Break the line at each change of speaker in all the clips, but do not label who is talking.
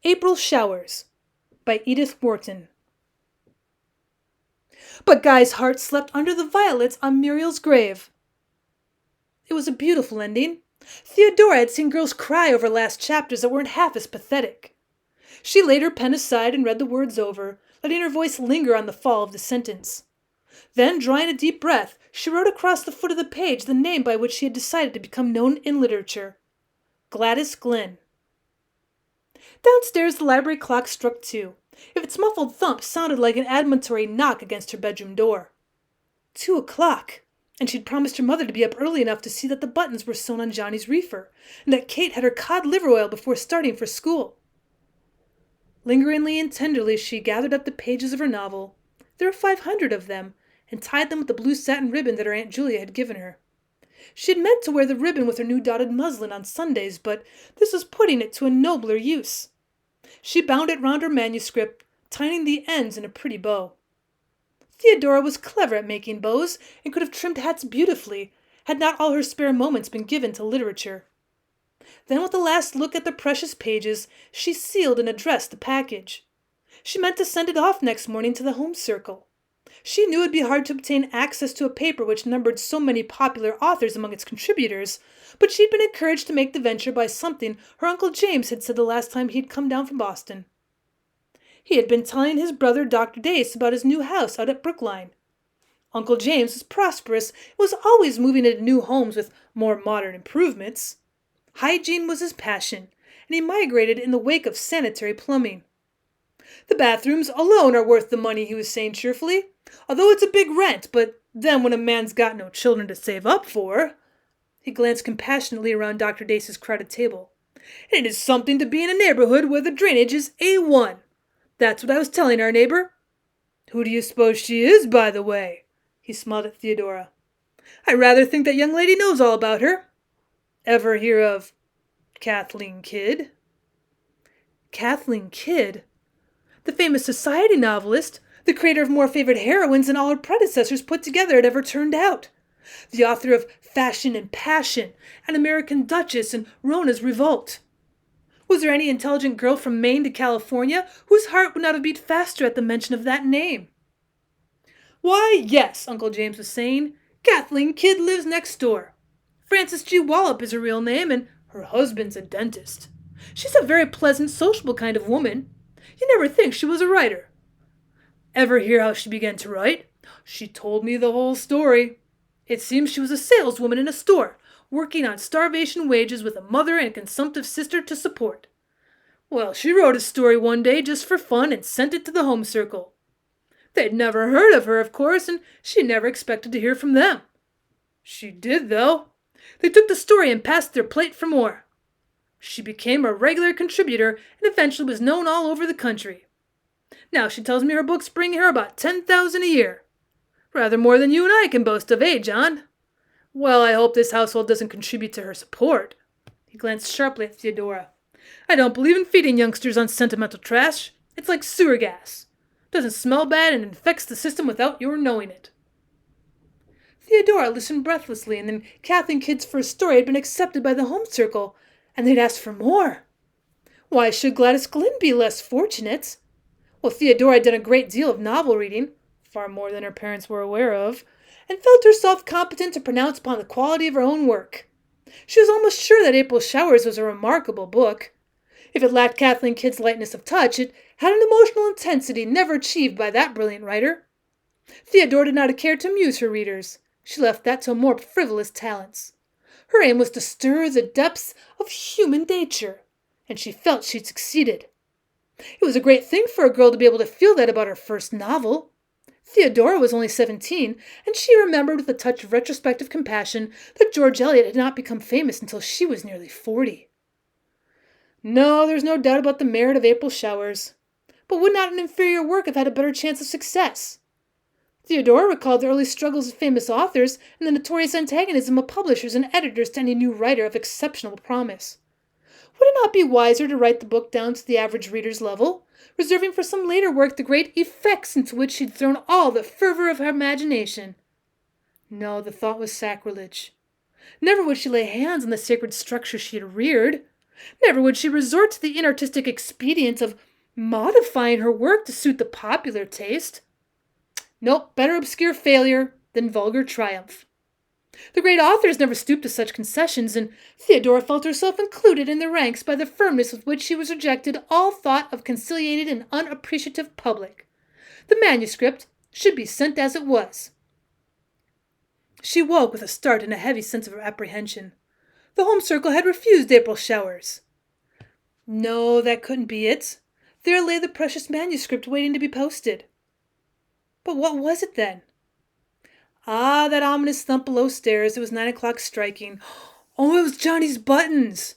April Showers by Edith Wharton. But Guy's heart slept under the violets on Muriel's grave. It was a beautiful ending. Theodora had seen girls cry over last chapters that weren't half as pathetic. She laid her pen aside and read the words over, letting her voice linger on the fall of the sentence. Then, drawing a deep breath, she wrote across the foot of the page the name by which she had decided to become known in literature. Gladys Glynn. Downstairs the library clock struck 2. If its muffled thump sounded like an admonitory knock against her bedroom door. 2 o'clock, and she'd promised her mother to be up early enough to see that the buttons were sewn on Johnny's reefer, and that Kate had her cod liver oil before starting for school. Lingeringly and tenderly she gathered up the pages of her novel. There were 500 of them, and tied them with the blue satin ribbon that her Aunt Julia had given her. She had meant to wear the ribbon with her new dotted muslin on Sundays, but this was putting it to a nobler use. She bound it round her manuscript, tying the ends in a pretty bow. Theodora was clever at making bows, and could have trimmed hats beautifully, had not all her spare moments been given to literature. Then, with a last look at the precious pages, she sealed and addressed the package. She meant to send it off next morning to the home circle. She knew it would be hard to obtain access to a paper which numbered so many popular authors among its contributors, but she'd been encouraged to make the venture by something her Uncle James had said the last time he'd come down from Boston. He had been telling his brother Dr. Dace about his new house out at Brookline. Uncle James was prosperous and was always moving into new homes with more modern improvements. Hygiene was his passion, and he migrated in the wake of sanitary plumbing. The bathrooms alone are worth the money, he was saying cheerfully, although it's a big rent, but then when a man's got no children to save up for... He glanced compassionately around Dr. Dace's crowded table. It is something to be in a neighborhood where the drainage is A1. That's what I was telling our neighbor. Who do you suppose she is, by the way? He smiled at Theodora. I rather think that young lady knows all about her. Ever hear of Kathleen Kidd? Kathleen Kidd? The famous society novelist, the creator of more favorite heroines than all her predecessors put together had ever turned out. The author of Fashion and Passion, An American Duchess, and Rona's Revolt. Was there any intelligent girl from Maine to California whose heart would not have beat faster at the mention of that name? Why, yes, Uncle James was saying. Kathleen Kidd lives next door. Frances G. Wallop is her real name, and her husband's a dentist. She's a very pleasant, sociable kind of woman. You never think she was a writer. Ever hear how she began to write? She told me the whole story. It seems she was a saleswoman in a store, working on starvation wages with a mother and a consumptive sister to support. Well, she wrote a story one day just for fun and sent it to the home circle. They'd never heard of her, of course, and she never expected to hear from them. She did, though. They took the story and passed their plate for more. She became a regular contributor and eventually was known all over the country. Now she tells me her books bring her about $10,000 a year. Rather more than you and I can boast of, John? Well, I hope this household doesn't contribute to her support. He glanced sharply at Theodora. I don't believe in feeding youngsters on sentimental trash. It's like sewer gas. Doesn't smell bad and infects the system without your knowing it. Theodora listened breathlessly, and then Kathleen Kidd's first story had been accepted by the home circle, and they'd asked for more. Why should Gladys Glynn be less fortunate? Well, Theodora had done a great deal of novel reading, far more than her parents were aware of, and felt herself competent to pronounce upon the quality of her own work. She was almost sure that April Showers was a remarkable book. If it lacked Kathleen Kidd's lightness of touch, it had an emotional intensity never achieved by that brilliant writer. Theodora did not care to amuse her readers. She left that to more frivolous talents. Her aim was to stir the depths of human nature, and she felt she'd succeeded. It was a great thing for a girl to be able to feel that about her first novel. Theodora was only 17, and she remembered with a touch of retrospective compassion that George Eliot had not become famous until she was nearly 40. No, there's no doubt about the merit of April Showers. But would not an inferior work have had a better chance of success? Theodora recalled the early struggles of famous authors and the notorious antagonism of publishers and editors to any new writer of exceptional promise. Would it not be wiser to write the book down to the average reader's level, reserving for some later work the great effects into which she'd thrown all the fervor of her imagination? No, the thought was sacrilege. Never would she lay hands on the sacred structure she had reared. Never would she resort to the inartistic expedient of modifying her work to suit the popular taste. Nope, better obscure failure than vulgar triumph. The great authors never stooped to such concessions, and Theodora felt herself included in the ranks by the firmness with which she was rejected all thought of conciliated and unappreciative public. The manuscript should be sent as it was. She woke with a start and a heavy sense of apprehension. The home circle had refused April showers. No, that couldn't be it. There lay the precious manuscript waiting to be posted. But what was it then? Ah, that ominous thump below stairs. It was 9 o'clock striking. Oh, it was Johnny's buttons.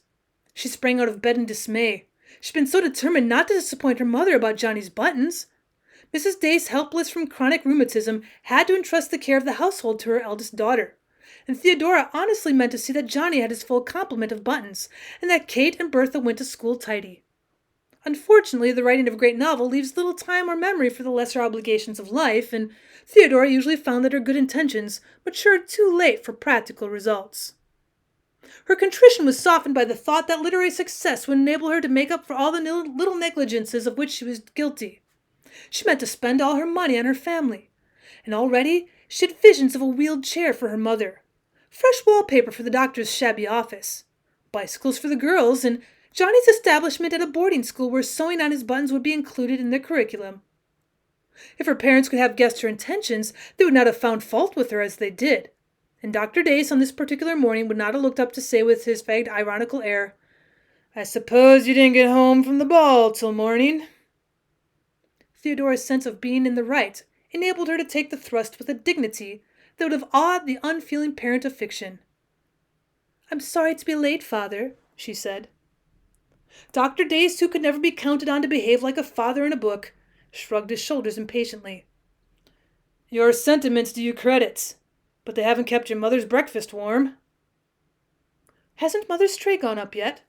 She sprang out of bed in dismay. She'd been so determined not to disappoint her mother about Johnny's buttons. Mrs. Dace, helpless from chronic rheumatism, had to entrust the care of the household to her eldest daughter. And Theodora honestly meant to see that Johnny had his full complement of buttons, and that Kate and Bertha went to school tidy. Unfortunately, the writing of a great novel leaves little time or memory for the lesser obligations of life, and Theodora usually found that her good intentions matured too late for practical results. Her contrition was softened by the thought that literary success would enable her to make up for all the little negligences of which she was guilty. She meant to spend all her money on her family, and already she had visions of a wheeled chair for her mother, fresh wallpaper for the doctor's shabby office, bicycles for the girls, and Johnny's establishment at a boarding school where sewing on his buttons would be included in their curriculum. If her parents could have guessed her intentions, they would not have found fault with her as they did, and Dr. Dace on this particular morning would not have looked up to say with his vague ironical air, "I suppose you didn't get home from the ball till morning." Theodora's sense of being in the right enabled her to take the thrust with a dignity that would have awed the unfeeling parent of fiction. "I'm sorry to be late, Father," she said. Dr. Dace, who could never be counted on to behave like a father in a book, shrugged his shoulders impatiently. "Your sentiments do you credit, but they haven't kept your mother's breakfast warm." "Hasn't Mother's tray gone up yet?"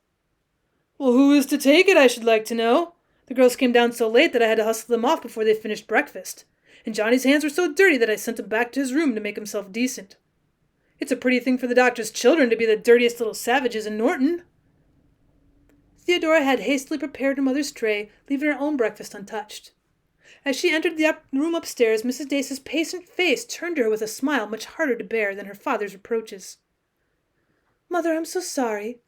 "Well, who is to take it, I should like to know? The girls came down so late that I had to hustle them off before they finished breakfast, and Johnny's hands were so dirty that I sent him back to his room to make himself decent. It's a pretty thing for the doctor's children to be the dirtiest little savages in Norton." Theodora had hastily prepared her mother's tray, leaving her own breakfast untouched. As she entered the room upstairs, Mrs. Dace's patient face turned to her with a smile much harder to bear than her father's reproaches. "Mother, I'm so sorry."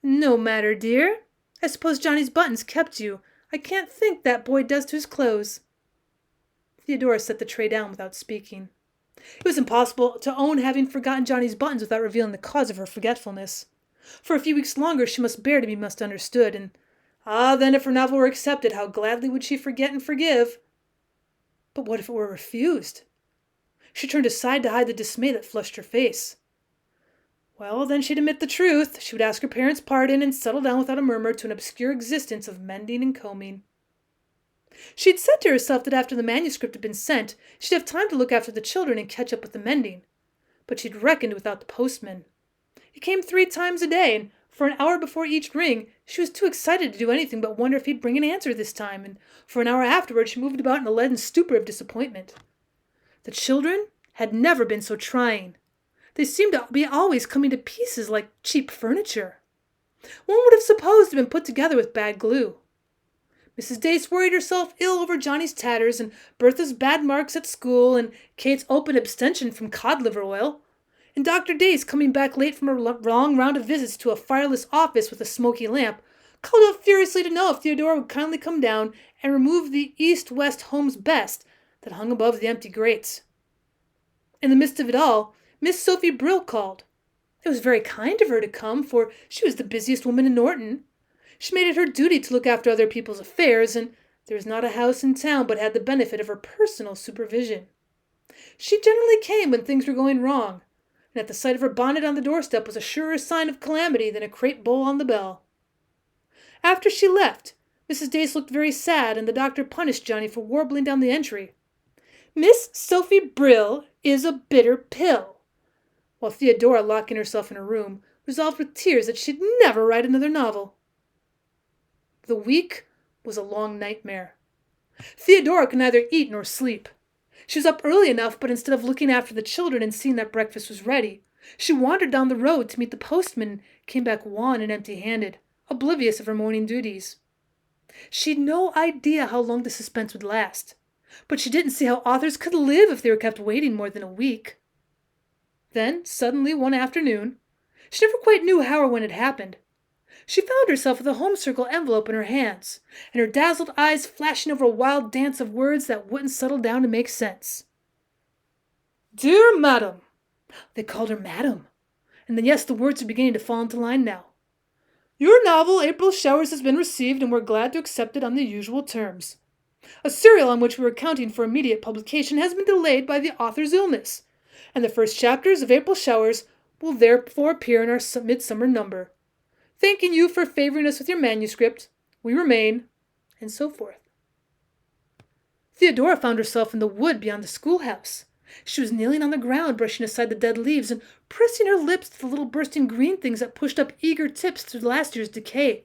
"No matter, dear. I suppose Johnny's buttons kept you. I can't think that boy does to his clothes." Theodora set the tray down without speaking. It was impossible to own having forgotten Johnny's buttons without revealing the cause of her forgetfulness. For a few weeks longer she must bear to be misunderstood, and then if her novel were accepted, how gladly would she forget and forgive. But what if it were refused? She turned aside to hide the dismay that flushed her face. Well, then she'd admit the truth. She would ask her parents' pardon and settle down without a murmur to an obscure existence of mending and combing. She had said to herself that after the manuscript had been sent, she'd have time to look after the children and catch up with the mending. But she'd reckoned without the postman. He came 3 times a day, and for an hour before each ring, she was too excited to do anything but wonder if he'd bring an answer this time, and for an hour afterward she moved about in a leaden stupor of disappointment. The children had never been so trying. They seemed to be always coming to pieces like cheap furniture. One would have supposed to have been put together with bad glue. Mrs. Dace worried herself ill over Johnny's tatters and Bertha's bad marks at school and Kate's open abstention from cod liver oil, and Dr. Dace, coming back late from a long round of visits to a fireless office with a smoky lamp, called out furiously to know if Theodora would kindly come down and remove the East-West Home's Best that hung above the empty grates. In the midst of it all, Miss Sophie Brill called. It was very kind of her to come, for she was the busiest woman in Norton. She made it her duty to look after other people's affairs, and there was not a house in town but had the benefit of her personal supervision. She generally came when things were going wrong, and at the sight of her bonnet on the doorstep was a surer sign of calamity than a crepe bowl on the bell. After she left, Mrs. Dace looked very sad, and the doctor punished Johnny for warbling down the entry, "Miss Sophie Brill is a bitter pill," while Theodora, locking herself in her room, resolved with tears that she'd never write another novel. The week was a long nightmare. Theodora could neither eat nor sleep. She was up early enough, but instead of looking after the children and seeing that breakfast was ready, she wandered down the road to meet the postman and came back wan and empty-handed. oblivious of her morning duties. She'd no idea how long the suspense would last, but she didn't see how authors could live if they were kept waiting more than a week. Then, suddenly, one afternoon, she never quite knew how or when it happened, she found herself with a home circle envelope in her hands, and her dazzled eyes flashing over a wild dance of words that wouldn't settle down to make sense. Dear Madam. They called her Madam. And then, yes, the words were beginning to fall into line now. Your novel, April Showers, has been received, and we're glad to accept it on the usual terms. A serial on which we were counting for immediate publication has been delayed by the author's illness, and the first chapters of April Showers will therefore appear in our midsummer number. Thanking you for favoring us with your manuscript, we remain, and so forth. Theodora found herself in the wood beyond the schoolhouse. She was kneeling on the ground, brushing aside the dead leaves and pressing her lips to the little bursting green things that pushed up eager tips through last year's decay.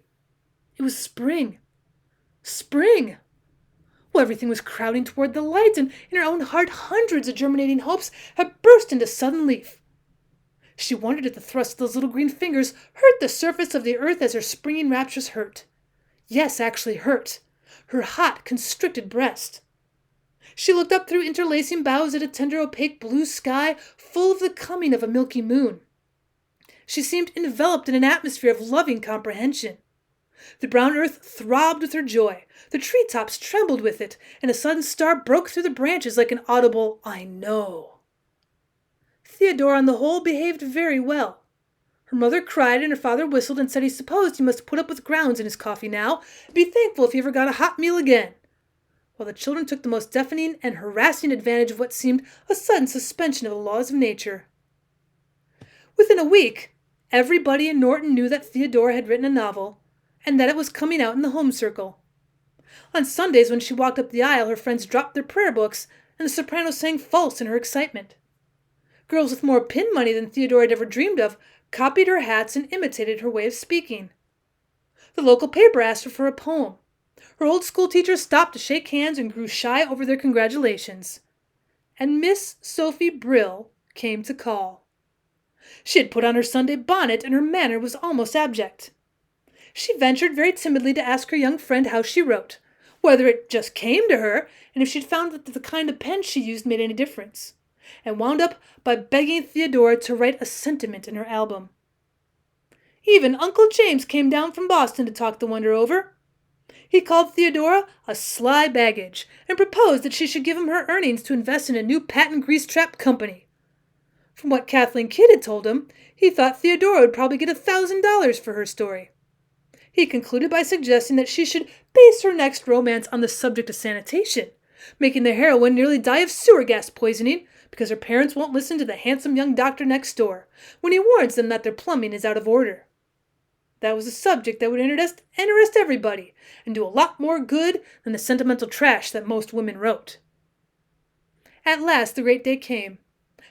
It was spring. Spring! Well, everything was crowding toward the light, and in her own heart hundreds of germinating hopes had burst into sudden leaf. She wondered if the thrust of those little green fingers hurt the surface of the earth as her springing raptures hurt. Yes, actually hurt. Her hot, constricted breast. She looked up through interlacing boughs at a tender, opaque blue sky full of the coming of a milky moon. She seemed enveloped in an atmosphere of loving comprehension. The brown earth throbbed with her joy. The treetops trembled with it, and a sudden star broke through the branches like an audible, I know. Theodora, on the whole, behaved very well. Her mother cried, and her father whistled and said he supposed he must put up with grounds in his coffee now, and be thankful if he ever got a hot meal again, while the children took the most deafening and harassing advantage of what seemed a sudden suspension of the laws of nature. Within a week, everybody in Norton knew that Theodora had written a novel, and that it was coming out in the home circle. On Sundays, when she walked up the aisle, her friends dropped their prayer books, and the soprano sang false in her excitement. Girls with more pin money than Theodora had ever dreamed of copied her hats and imitated her way of speaking. The local paper asked her for a poem. Her old school teachers stopped to shake hands and grew shy over their congratulations. And Miss Sophie Brill came to call. She had put on her Sunday bonnet, and her manner was almost abject. She ventured very timidly to ask her young friend how she wrote, whether it just came to her, and if she'd found that the kind of pen she used made any difference, and wound up by begging Theodora to write a sentiment in her album. Even Uncle James came down from Boston to talk the wonder over. He called Theodora a sly baggage and proposed that she should give him her earnings to invest in a new patent grease-trap company. From what Kathleen Kidd had told him, he thought Theodora would probably get $1,000 for her story. He concluded by suggesting that she should base her next romance on the subject of sanitation, making the heroine nearly die of sewer gas poisoning because her parents won't listen to the handsome young doctor next door when he warns them that their plumbing is out of order. That was a subject that would interest everybody and do a lot more good than the sentimental trash that most women wrote. At last the great day came.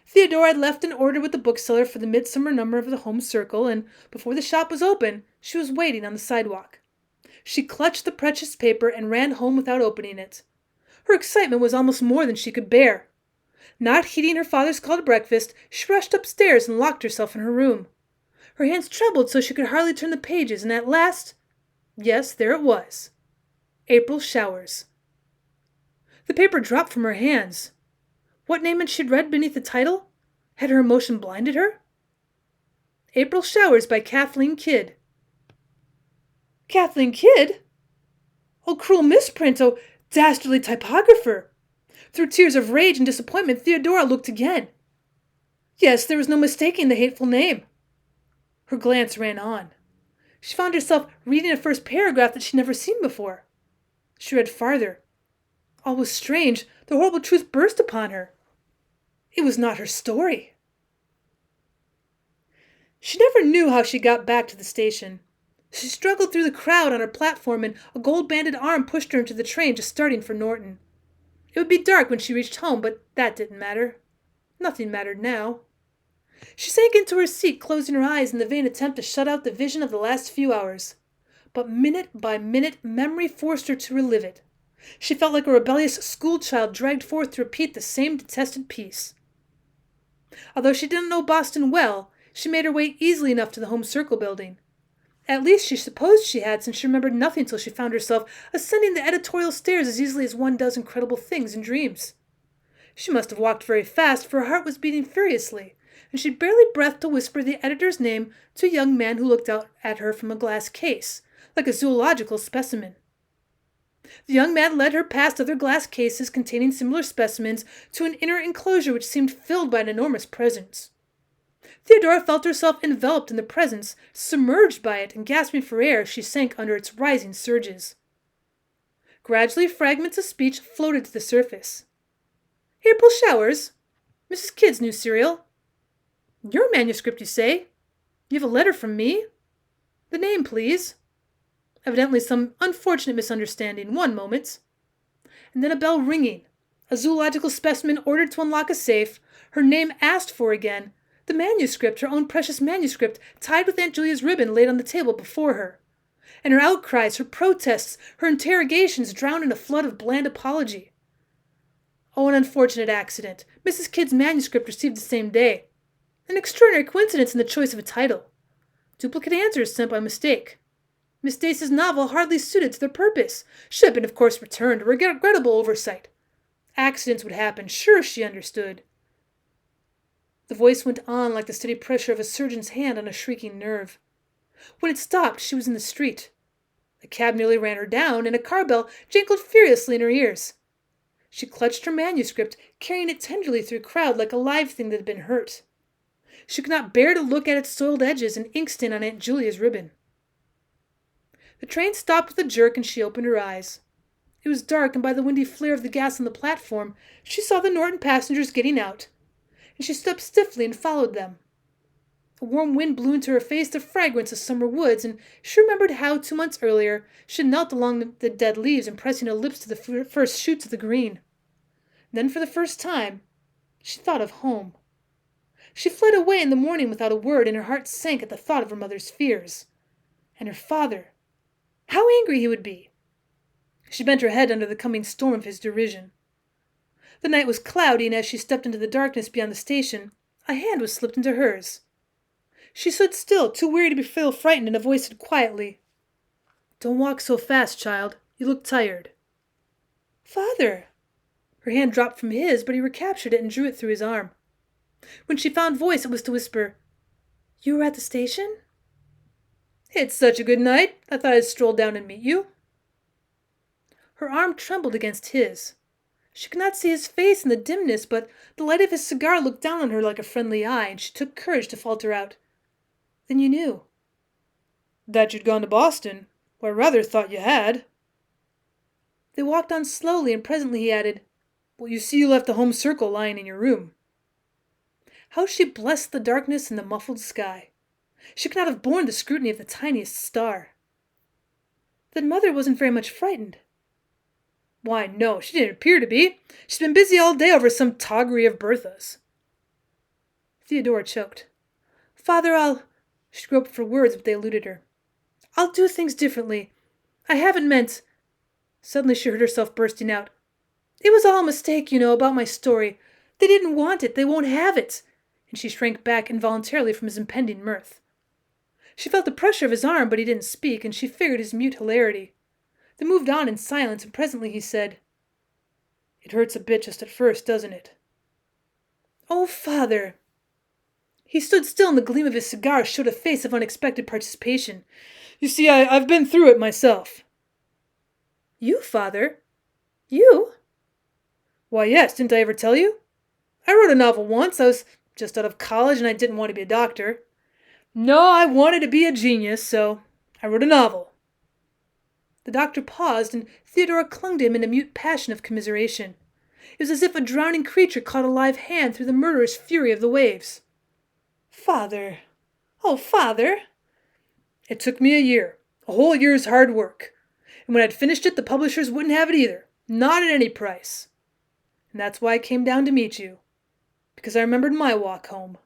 Theodora had left an order with the bookseller for the midsummer number of the Home Circle, and before the shop was open, she was waiting on the sidewalk. She clutched the precious paper and ran home without opening it. Her excitement was almost more than she could bear. Not heeding her father's call to breakfast, she rushed upstairs and locked herself in her room. Her hands trembled so she could hardly turn the pages, and at last, yes, there it was. April Showers. The paper dropped from her hands. What name had she read beneath the title? Had her emotion blinded her? April Showers by Kathleen Kidd. Kathleen Kidd? Oh, cruel misprint! Oh, dastardly typographer! Through tears of rage and disappointment, Theodora looked again. Yes, there was no mistaking the hateful name. Her glance ran on. She found herself reading a first paragraph that she'd never seen before. She read farther. All was strange. The horrible truth burst upon her. It was not her story. She never knew how she got back to the station. She struggled through the crowd on her platform, and a gold-banded arm pushed her into the train just starting for Norton. It would be dark when she reached home, but that didn't matter. Nothing mattered now. She sank into her seat, closing her eyes in the vain attempt to shut out the vision of the last few hours. But minute by minute, memory forced her to relive it. She felt like a rebellious schoolchild dragged forth to repeat the same detested piece. Although she didn't know Boston well, she made her way easily enough to the Home Circle building. At least she supposed she had, since she remembered nothing till she found herself ascending the editorial stairs as easily as one does incredible things in dreams. She must have walked very fast, for her heart was beating furiously, and she barely breathed to whisper the editor's name to a young man who looked out at her from a glass case, like a zoological specimen. The young man led her past other glass cases containing similar specimens to an inner enclosure which seemed filled by an enormous presence. Theodora felt herself enveloped in the presence, submerged by it, and gasping for air, she sank under its rising surges. Gradually, fragments of speech floated to the surface. "April showers? Mrs. Kidd's new cereal? Your manuscript, you say? You have a letter from me? The name, please. Evidently some unfortunate misunderstanding. One moment." And then a bell ringing, a zoological specimen ordered to unlock a safe, her name asked for again, the manuscript, her own precious manuscript, tied with Aunt Julia's ribbon, laid on the table before her. And her outcries, her protests, her interrogations drowned in a flood of bland apology. Oh, an unfortunate accident. Mrs. Kidd's manuscript received the same day. An extraordinary coincidence in the choice of a title. Duplicate answers sent by mistake. Miss Dace's novel hardly suited to their purpose. Should have been, of course, returned. A regrettable oversight. Accidents would happen. Sure, she understood. The voice went on like the steady pressure of a surgeon's hand on a shrieking nerve. When it stopped, she was in the street. A cab nearly ran her down, and a car bell jingled furiously in her ears. She clutched her manuscript, carrying it tenderly through a crowd like a live thing that had been hurt. She could not bear to look at its soiled edges and ink stain on Aunt Julia's ribbon. The train stopped with a jerk, and she opened her eyes. It was dark, and by the windy flare of the gas on the platform, she saw the Norton passengers getting out, and she stood up stiffly and followed them. A warm wind blew into her face the fragrance of summer woods, and she remembered how, 2 months earlier, she had knelt along the dead leaves and pressing her lips to the first shoots of the green. Then, for the first time, she thought of home. She fled away in the morning without a word, and her heart sank at the thought of her mother's fears. And her father. How angry he would be! She bent her head under the coming storm of his derision. The night was cloudy, and as she stepped into the darkness beyond the station, a hand was slipped into hers. She stood still, too weary to feel frightened, and a voice said quietly, "Don't walk so fast, child. You look tired." "Father!" Her hand dropped from his, but he recaptured it and drew it through his arm. When she found voice, it was to whisper, "You were at the station?" "It's such a good night, I thought I'd stroll down and meet you." Her arm trembled against his. She could not see his face in the dimness, but the light of his cigar looked down on her like a friendly eye, and she took courage to falter out, "Then you knew." "That you'd gone to Boston? Well, I rather thought you had." They walked on slowly, and presently he added, "Well, you see you left the home circle lying in your room." How she blessed the darkness and the muffled sky! She could not have borne the scrutiny of the tiniest star. Then Mother wasn't very much frightened. "Why, no, she didn't appear to be. She's been busy all day over some toggery of Bertha's." Theodora choked. "Father, She groped for words, but they eluded her. "I'll do things differently. I haven't meant—" Suddenly she heard herself bursting out. "It was all a mistake, about my story. They didn't want it. They won't have it." And she shrank back involuntarily from his impending mirth. She felt the pressure of his arm, but he didn't speak, and she figured his mute hilarity. They moved on in silence, and presently he said, "It hurts a bit just at first, doesn't it?" "Oh, Father!" He stood still, and the gleam of his cigar showed a face of unexpected participation. "You see, I've been through it myself." "You, Father? You?" "Why, yes, didn't I ever tell you? I wrote a novel once. I was just out of college, and I didn't want to be a doctor. No, I wanted to be a genius, so I wrote a novel." The doctor paused, and Theodora clung to him in a mute passion of commiseration. It was as if a drowning creature caught a live hand through the murderous fury of the waves. "Father! Oh, Father!" "It took me a year, a whole year's hard work. And when I'd finished it, the publishers wouldn't have it either, not at any price. And that's why I came down to meet you, because I remembered my walk home."